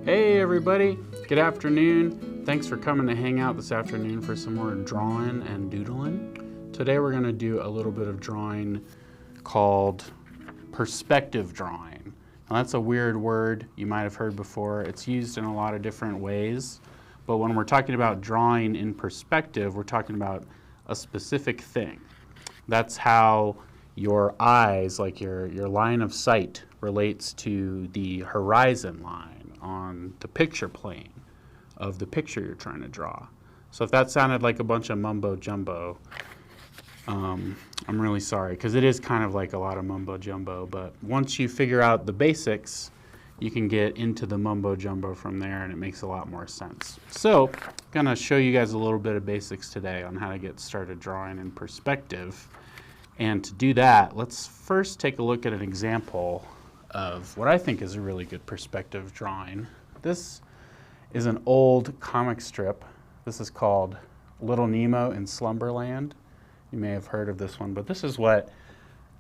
Hey everybody, good afternoon. Thanks for coming to hang out this afternoon for some more drawing and doodling. Today we're going to do a little bit of drawing called perspective drawing. Now that's a weird word you might have heard before. It's used in a lot of different ways, but when we're talking about drawing in perspective, we're talking about a specific thing. That's how your eyes, like your line of sight, relates to the horizon line on the picture plane of the picture you're trying to draw. So if that sounded like a bunch of mumbo jumbo, I'm really sorry, because it is kind of like a lot of mumbo jumbo, but once you figure out the basics, you can get into the mumbo jumbo from there and it makes a lot more sense. So I'm gonna show you guys a little bit of basics today on how to get started drawing in perspective. And to do that, let's first take a look at an example of what I think is a really good perspective drawing. This is an old comic strip. This is called Little Nemo in Slumberland. You may have heard of this one, but this is what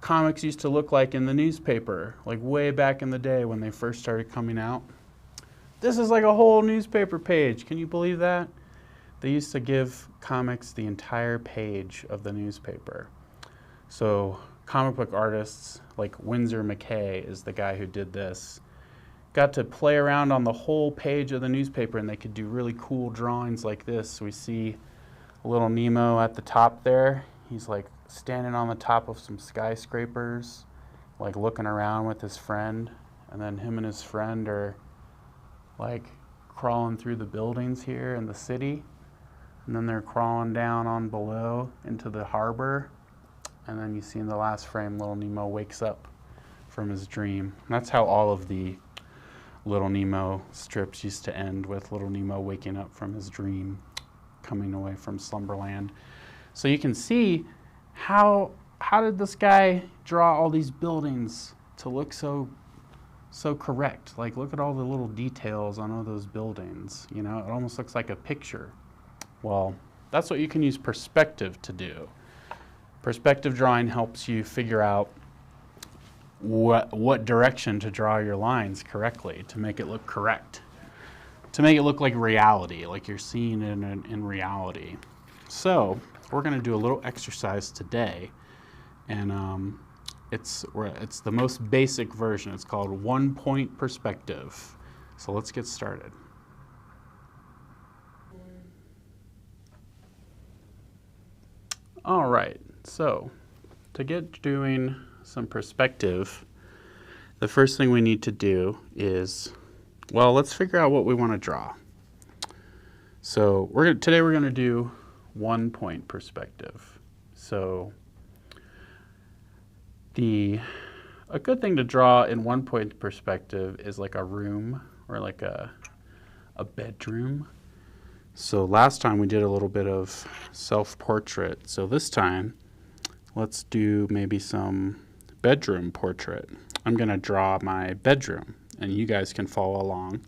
comics used to look like in the newspaper, like way back in the day when they first started coming out. This is like a whole newspaper page. Can you believe that? They used to give comics the entire page of the newspaper. So comic book artists like Winsor McCay is the guy who did this, got to play around on the whole page of the newspaper, and they could do really cool drawings like this. We see little Nemo at the top there. He's like standing on the top of some skyscrapers, like looking around with his friend, and then him and his friend are like crawling through the buildings here in the city, and then they're crawling down on below into the harbor. And then you see in the last frame, little Nemo wakes up from his dream. And that's how all of the Little Nemo strips used to end, with little Nemo waking up from his dream, coming away from Slumberland. So you can see how did this guy draw all these buildings to look so correct? Like, look at all the little details on all those buildings. You know, it almost looks like a picture. Well, that's what you can use perspective to do. Perspective drawing helps you figure out what direction to draw your lines correctly to make it look correct, to make it look like reality, like you're seeing it in reality. So we're going to do a little exercise today, and it's the most basic version. It's called 1-point perspective. So let's get started. All right. So, to get doing some perspective, the first thing we need to do is, well, let's figure out what we want to draw. So, today we're going to do 1-point perspective. So, a good thing to draw in 1-point perspective is like a room or like a bedroom. So last time we did a little bit of self-portrait. So this time, let's do maybe some bedroom portrait. I'm going to draw my bedroom, and you guys can follow along.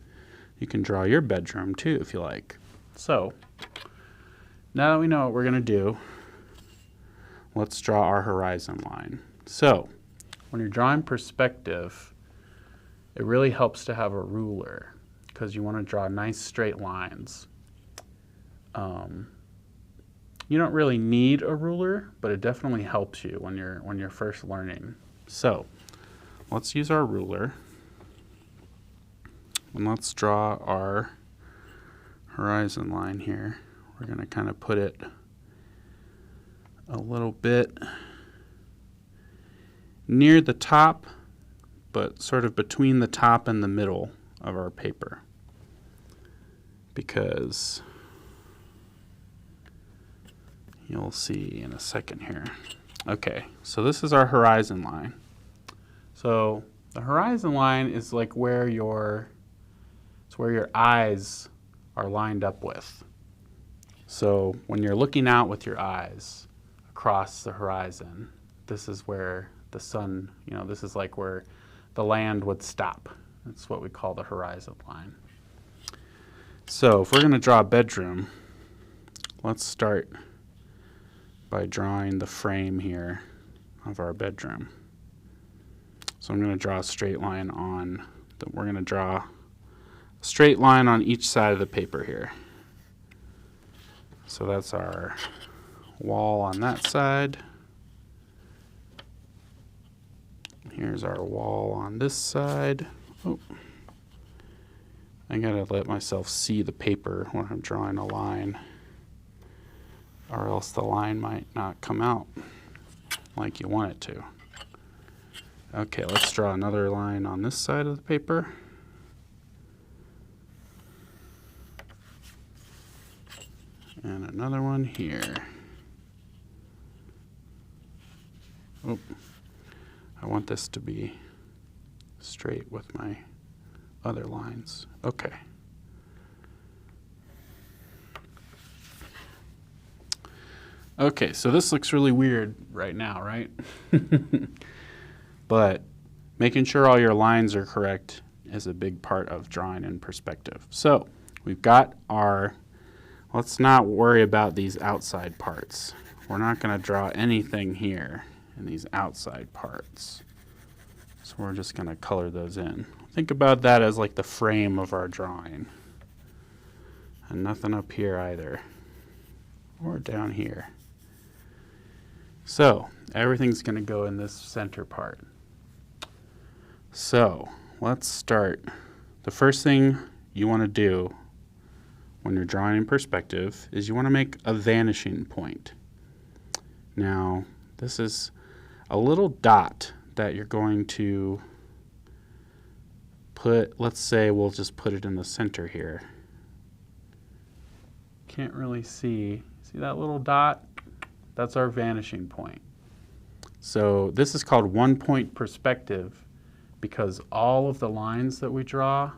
You can draw your bedroom too if you like. So now that we know what we're going to do, let's draw our horizon line. So when you're drawing perspective, it really helps to have a ruler because you want to draw nice straight lines. You don't really need a ruler, but it definitely helps you when you're first learning. So let's use our ruler, and let's draw our horizon line here. We're going to kind of put it a little bit near the top, but sort of between the top and the middle of our paper, because you'll see in a second here. Okay, so this is our horizon line. So the horizon line is like where your eyes are lined up with. So when you're looking out with your eyes across the horizon, this is where the sun, this is like where the land would stop. That's what we call the horizon line. So if we're going to draw a bedroom, let's start by drawing the frame here of our bedroom. So I'm going to draw a straight line on, we're going to draw a straight line on each side of the paper here. So that's our wall on that side. Here's our wall on this side. Oh, I gotta let myself see the paper when I'm drawing a line, or else the line might not come out like you want it to. Okay, let's draw another line on this side of the paper. And another one here. Oh, I want this to be straight with my other lines. Okay. Okay, so this looks really weird right now, right? But making sure all your lines are correct is a big part of drawing in perspective. So we've got our, let's not worry about these outside parts. We're not going to draw anything here in these outside parts. So we're just going to color those in. Think about that as like the frame of our drawing. And nothing up here either, or down here. So everything's going to go in this center part. So let's start. The first thing you want to do when you're drawing in perspective is you want to make a vanishing point. Now, this is a little dot that you're going to put, let's say we'll just put it in the center here. Can't really see that little dot? That's our vanishing point. So this is called 1 point perspective because all of the lines that we draw,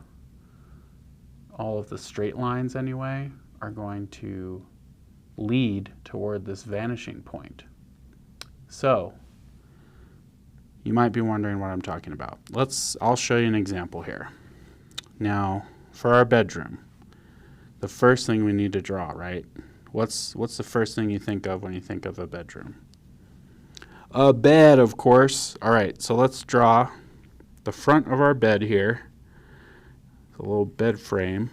all of the straight lines anyway, are going to lead toward this vanishing point. So you might be wondering what I'm talking about. I'll show you an example here. Now, for our bedroom, the first thing we need to draw, right? What's the first thing you think of when you think of a bedroom? A bed, of course. All right, so let's draw the front of our bed here. It's a little bed frame.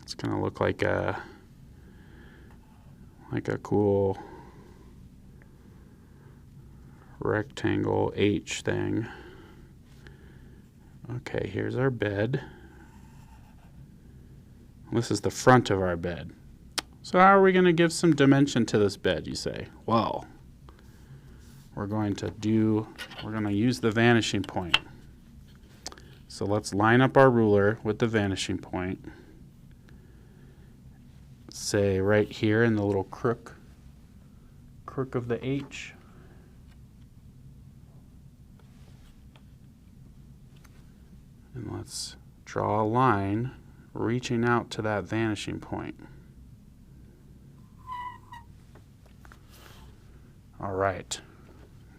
It's gonna look like a cool rectangle H thing. Okay, here's our bed. This is the front of our bed. So how are we going to give some dimension to this bed, you say? Well, we're going to use the vanishing point. So let's line up our ruler with the vanishing point. Say right here in the little crook of the H. And let's draw a line reaching out to that vanishing point. All right.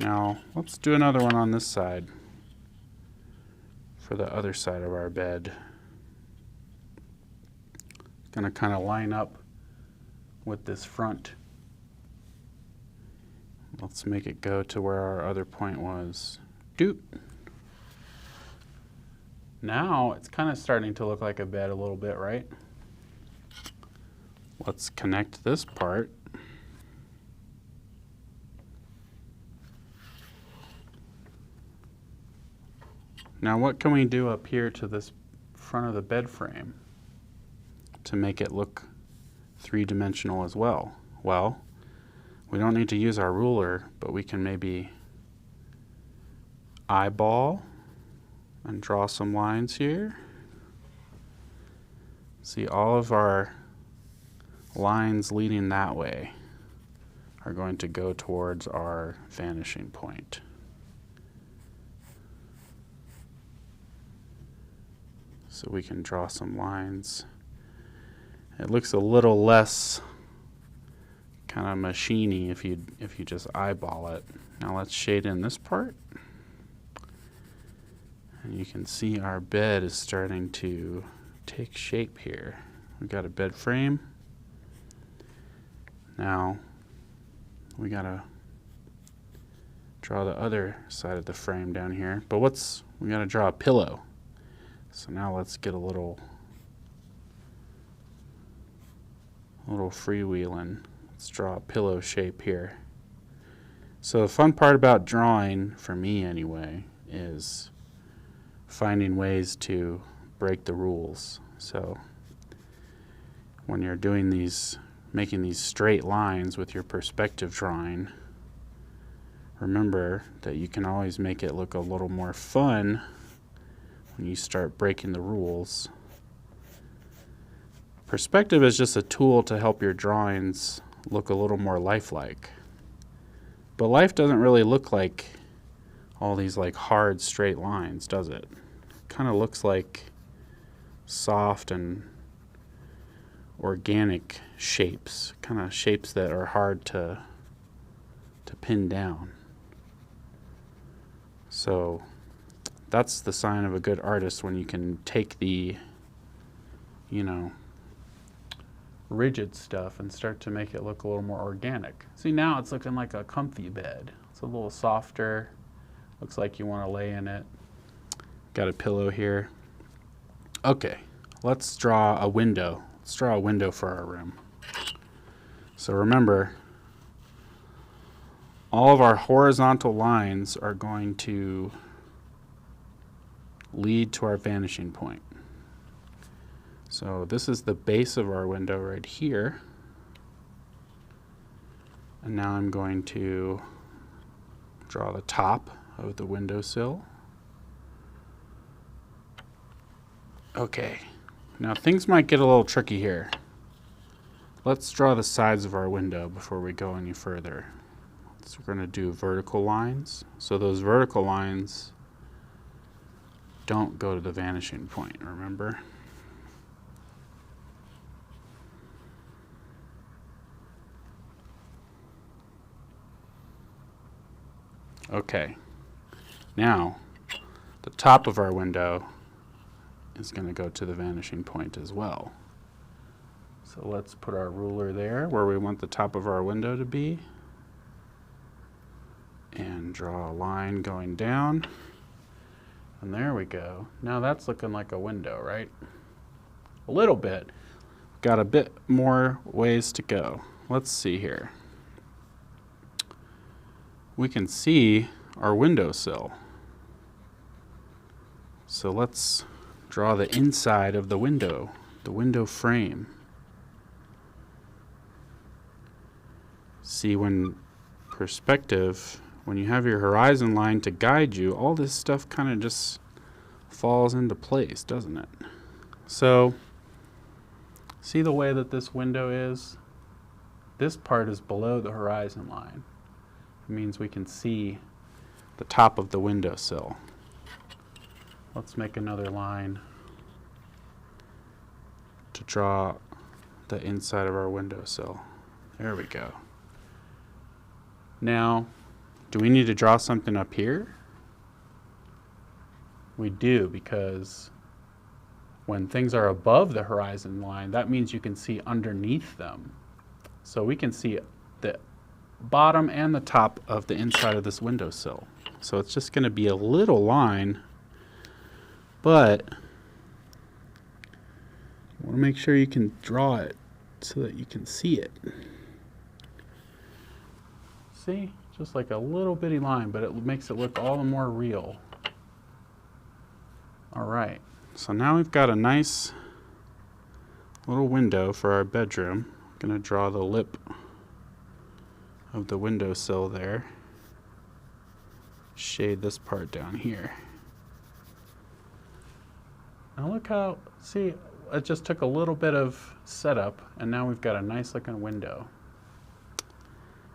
Now, let's do another one on this side for the other side of our bed. It's going to kind of line up with this front. Let's make it go to where our other point was. Doot. Now it's kind of starting to look like a bed a little bit, right? Let's connect this part. Now what can we do up here to this front of the bed frame to make it look three-dimensional as well? Well, we don't need to use our ruler, but we can maybe eyeball and draw some lines here. See, all of our lines leading that way are going to go towards our vanishing point. So we can draw some lines. It looks a little less kind of machiney if you just eyeball it. Now let's shade in this part. And you can see our bed is starting to take shape here. We've got a bed frame. Now we gotta draw the other side of the frame down here. But we gotta draw a pillow. So now let's get a little freewheeling. Let's draw a pillow shape here. So the fun part about drawing, for me anyway, is finding ways to break the rules. So when you're doing these, making these straight lines with your perspective drawing, remember that you can always make it look a little more fun when you start breaking the rules. Perspective is just a tool to help your drawings look a little more lifelike. But life doesn't really look like all these like hard straight lines, does it? It kind of looks like soft and organic shapes, kind of shapes that are hard to pin down. So that's the sign of a good artist, when you can take the, rigid stuff and start to make it look a little more organic. See, now it's looking like a comfy bed. It's a little softer. Looks like you want to lay in it. Got a pillow here. Okay, let's draw a window. Let's draw a window for our room. So remember, all of our horizontal lines are going to lead to our vanishing point. So this is the base of our window right here. And now I'm going to draw the top of the windowsill. Okay, now things might get a little tricky here. Let's draw the sides of our window before we go any further. So we're going to do vertical lines. So those vertical lines don't go to the vanishing point, remember? Okay, now the top of our window is going to go to the vanishing point as well. So let's put our ruler there where we want the top of our window to be, and draw a line going down, and there we go. Now that's looking like a window, right? A little bit. Got a bit more ways to go. Let's see here. We can see our windowsill. So let's draw the inside of the window frame. See, when perspective, when you have your horizon line to guide you, all this stuff kind of just falls into place, doesn't it? So, see the way that this window is? This part is below the horizon line. It means we can see the top of the windowsill. Let's make another line to draw the inside of our windowsill. There we go. Now, do we need to draw something up here? We do, because when things are above the horizon line, that means you can see underneath them. So we can see the bottom and the top of the inside of this windowsill. So it's just going to be a little line, but you want to make sure you can draw it so that you can see it. See? Just like a little bitty line, but it makes it look all the more real. All right, so now we've got a nice little window for our bedroom. I'm going to draw the lip of the windowsill there. Shade this part down here. Now look how, see, it just took a little bit of setup, and now we've got a nice looking window.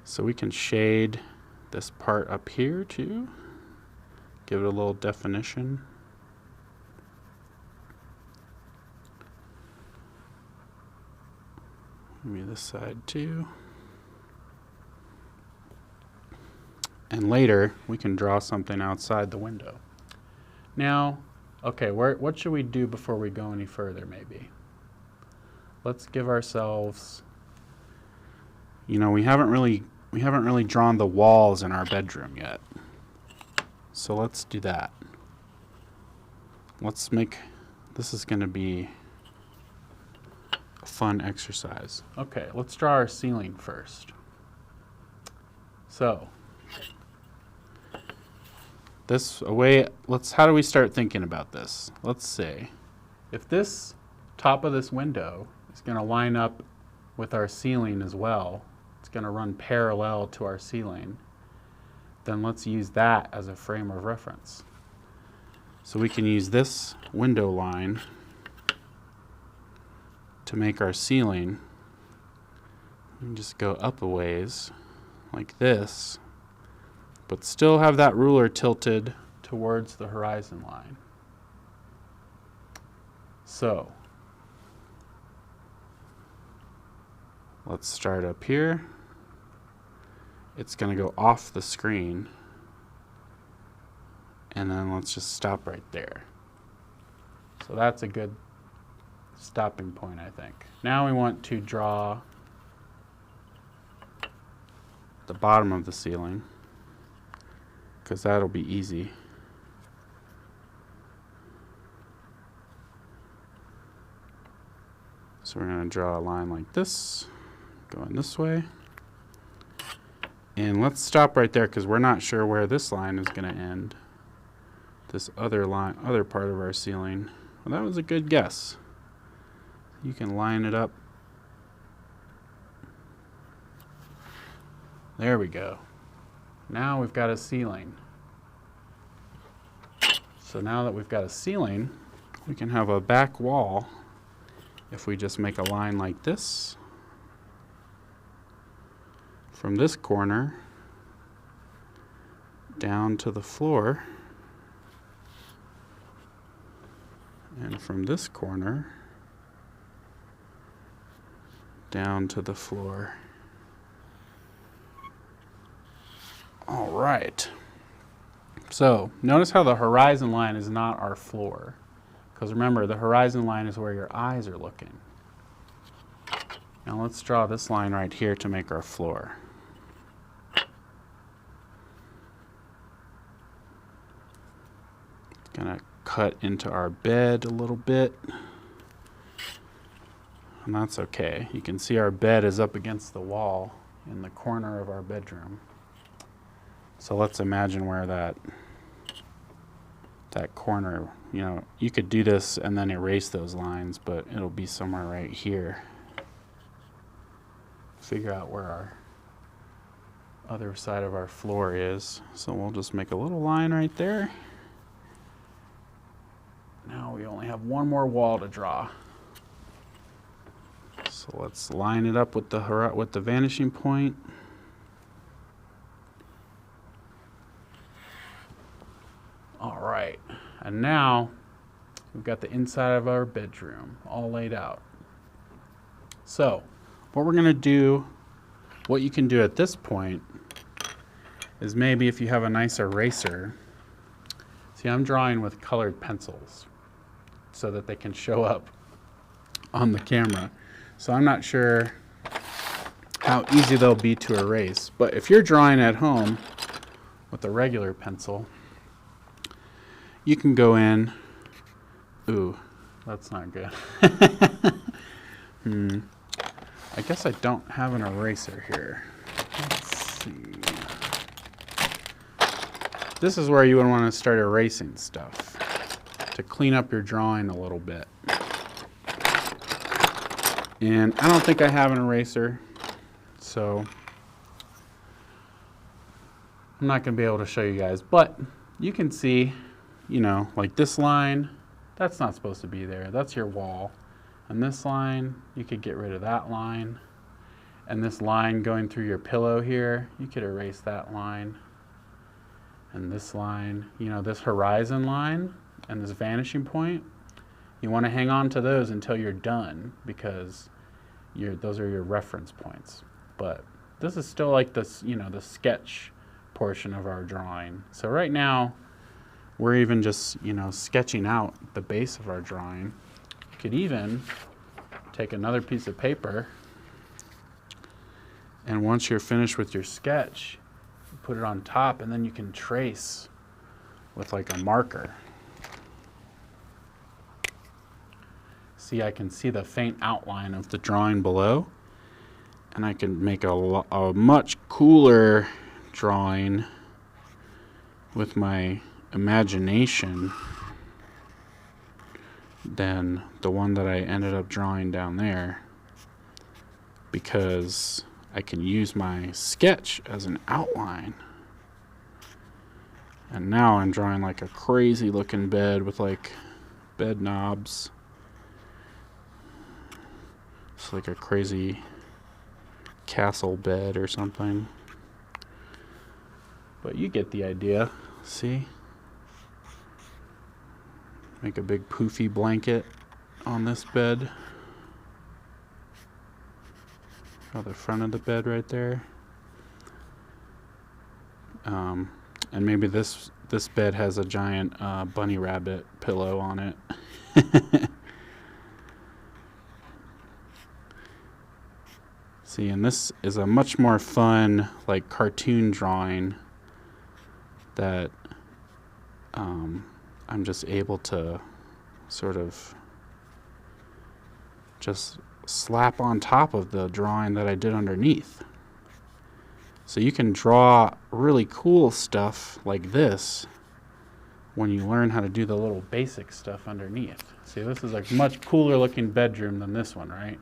So we can shade this part up here too, give it a little definition. Maybe this side too. And later we can draw something outside the window. Now, okay, what should we do before we go any further maybe? Let's give ourselves, we haven't really drawn the walls in our bedroom yet. So let's do that. Let's make this is going to be a fun exercise. Okay, let's draw our ceiling first. So, how do we start thinking about this? Let's say, if this top of this window is going to line up with our ceiling as well, it's going to run parallel to our ceiling, then let's use that as a frame of reference. So we can use this window line to make our ceiling. And just go up a ways like this, but still have that ruler tilted towards the horizon line. So let's start up here. It's going to go off the screen, and then let's just stop right there. So that's a good stopping point, I think. Now we want to draw the bottom of the ceiling, because that'll be easy. So we're going to draw a line like this, going this way. And let's stop right there because we're not sure where this line is going to end. This other line, other part of our ceiling. Well, that was a good guess. You can line it up. There we go. Now we've got a ceiling. So now that we've got a ceiling, we can have a back wall if we just make a line like this. From this corner down to the floor, and from this corner down to the floor. All right. So notice how the horizon line is not our floor, because remember, the horizon line is where your eyes are looking. Now let's draw this line right here to make our floor. Gonna cut into our bed a little bit, and that's okay. You can see our bed is up against the wall in the corner of our bedroom. So let's imagine where that corner, you know, you could do this and then erase those lines, but it'll be somewhere right here. Figure out where our other side of our floor is. So we'll just make a little line right there. Now we only have one more wall to draw. So let's line it up with the vanishing point. All right, and now we've got the inside of our bedroom all laid out. So what we're gonna do, what you can do at this point is maybe if you have a nice eraser, see, I'm drawing with colored pencils so that they can show up on the camera. So I'm not sure how easy they'll be to erase, but if you're drawing at home with a regular pencil, you can go in. Ooh, that's not good. I guess I don't have an eraser here. Let's see. This is where you would want to start erasing stuff to clean up your drawing a little bit. And I don't think I have an eraser, so I'm not going to be able to show you guys, but you can see, you know, like this line, that's not supposed to be there. That's your wall. And this line, you could get rid of that line. And this line going through your pillow here, you could erase that line. And this line, you know, this horizon line and this vanishing point, you want to hang on to those until you're done, because those are your reference points. But this is still like this, you know, the sketch portion of our drawing. So right now, we're even just, you know, sketching out the base of our drawing. You could even take another piece of paper, and once you're finished with your sketch, you put it on top, and then you can trace with like a marker. see, I can see the faint outline of the drawing below, and I can make a much cooler drawing with my imagination than the one that I ended up drawing down there, because I can use my sketch as an outline. And now I'm drawing like a crazy looking bed with like bed knobs. It's like a crazy castle bed or something. But you get the idea. See? Make a big poofy blanket on this bed. On the front of the bed right there. And maybe this bed has a giant bunny rabbit pillow on it. See, and this is a much more fun, like, cartoon drawing that I'm just able to sort of just slap on top of the drawing that I did underneath. So you can draw really cool stuff like this when you learn how to do the little basic stuff underneath. See, this is a much cooler looking bedroom than this one, right?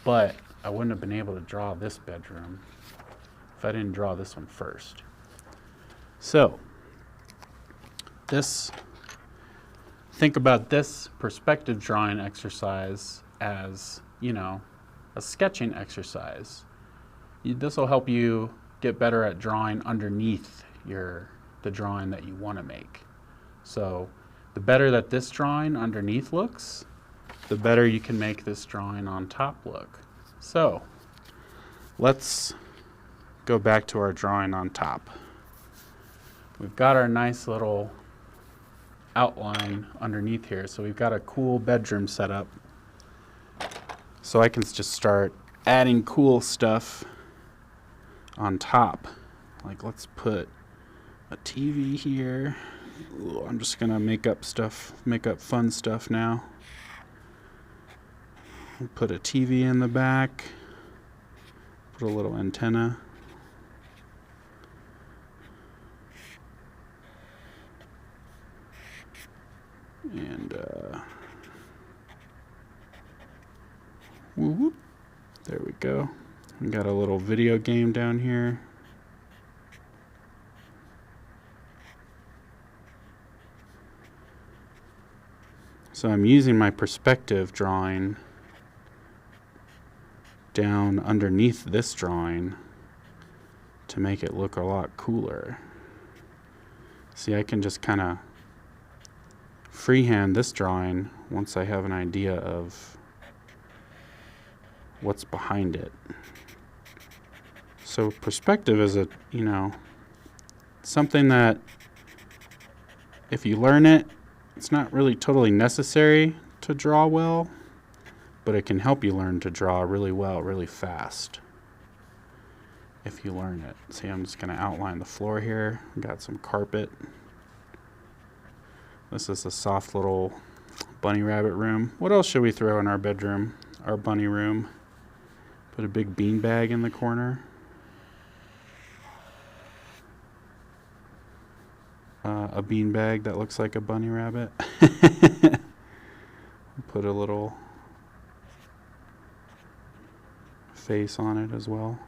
But I wouldn't have been able to draw this bedroom if I didn't draw this one first. So, think about this perspective drawing exercise as, you know, a sketching exercise. This will help you get better at drawing underneath the drawing that you want to make. So the better that this drawing underneath looks, the better you can make this drawing on top look. So let's go back to our drawing on top. We've got our nice little outline underneath here. So we've got a cool bedroom set up. So I can just start adding cool stuff on top. Like, let's put a TV here. Ooh, I'm just gonna make up fun stuff now. Put a TV in the back. Put a little antenna. And whoop, whoop. There we go. We got a little video game down here. So I'm using my perspective drawing down underneath this drawing to make it look a lot cooler. See, I can just kind of freehand this drawing once I have an idea of what's behind it. So perspective is something that if you learn it, it's not really totally necessary to draw well, but it can help you learn to draw really well, really fast if you learn it. See, I'm just going to outline the floor here. We've got some carpet. This is a soft little bunny rabbit room. What else should we throw in our bedroom, our bunny room? Put a big bean bag in the corner. A bean bag that looks like a bunny rabbit. Put a little face on it as well.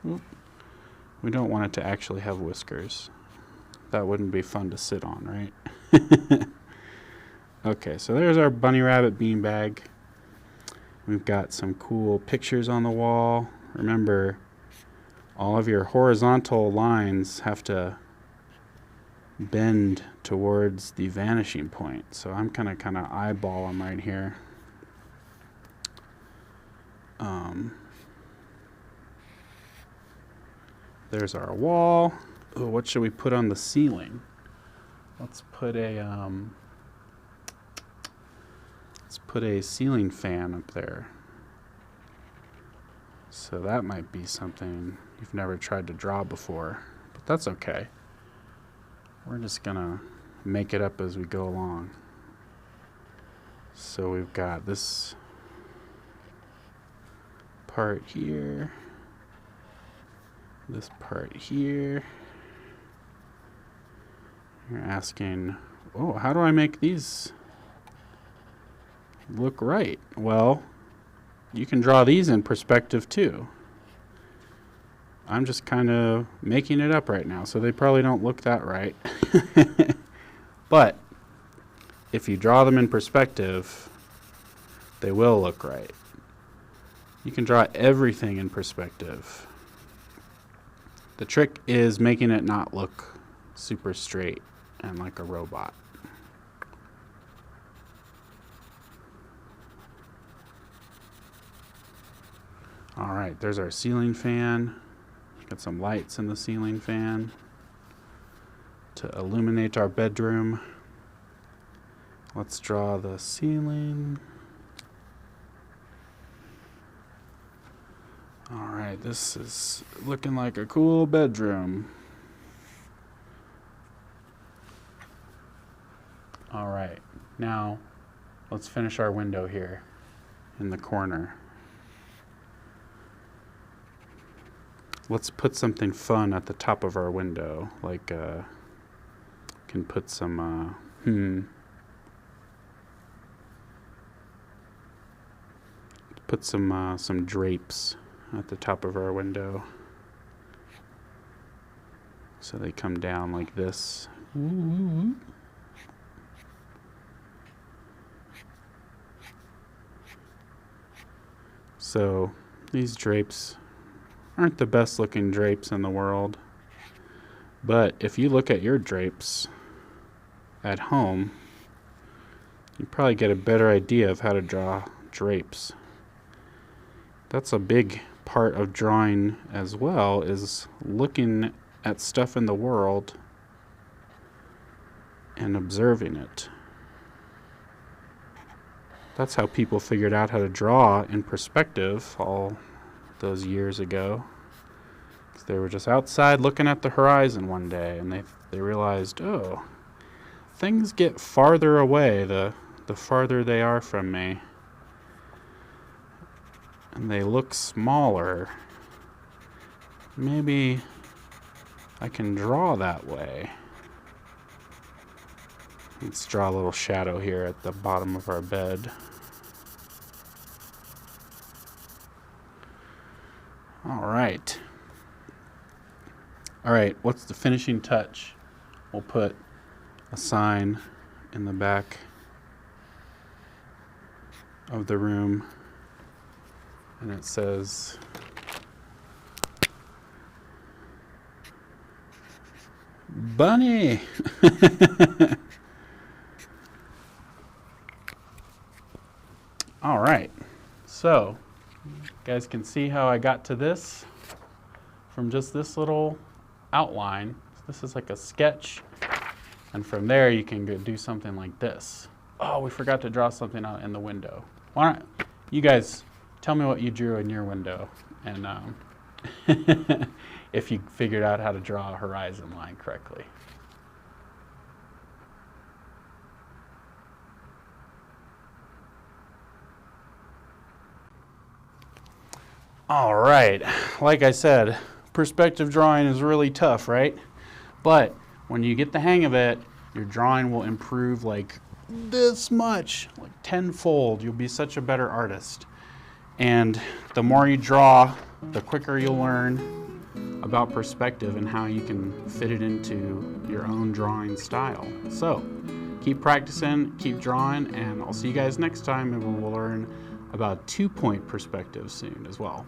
Oop. We don't want it to actually have whiskers. That wouldn't be fun to sit on, right? Okay, so there's our bunny rabbit beanbag. We've got some cool pictures on the wall. Remember, all of your horizontal lines have to bend towards the vanishing point. So I'm kind of eyeball them right here. There's our wall. Ooh, what should we put on the ceiling? Let's put a ceiling fan up there. So So that might be something you've never tried to draw before, but that's okay. We're just gonna make it up as we go along. So we've got this part here, this part here. You're asking, oh, how do I make these look right? Well, you can draw these in perspective too. I'm just kind of making it up right now, so they probably don't look that right. But if you draw them in perspective, they will look right. You can draw everything in perspective. The trick is making it not look super straight and like a robot. All right, there's our ceiling fan. Got some lights in the ceiling fan to illuminate our bedroom. Let's draw the ceiling. All right, this is looking like a cool bedroom. All right, now let's finish our window here in the corner. Let's put something fun at the top of our window, like can put some put some drapes at the top of our window, so they come down like this. So these drapes aren't the best looking drapes in the world, but if you look at your drapes at home, you probably get a better idea of how to draw drapes. That's a big part of drawing as well, is looking at stuff in the world and observing it. That's how people figured out how to draw in perspective all those years ago. They were just outside looking at the horizon one day, and they realized, oh, things get farther away the farther they are from me, and they look smaller. Maybe I can draw that way. Let's draw a little shadow here at the bottom of our bed. All right. All right, what's the finishing touch? We'll put a sign in the back of the room, and it says, Bunny! All right, so you guys can see how I got to this from just this little outline. This is like a sketch, and from there you can go do something like this. Oh, we forgot to draw something out in the window. Why don't you guys tell me what you drew in your window, and if you figured out how to draw a horizon line correctly. All right, like I said, perspective drawing is really tough, right? But when you get the hang of it, your drawing will improve like this much, like tenfold. You'll be such a better artist. And the more you draw, the quicker you'll learn about perspective and how you can fit it into your own drawing style. So keep practicing, keep drawing, and I'll see you guys next time, and we'll learn about 2-point perspective soon as well.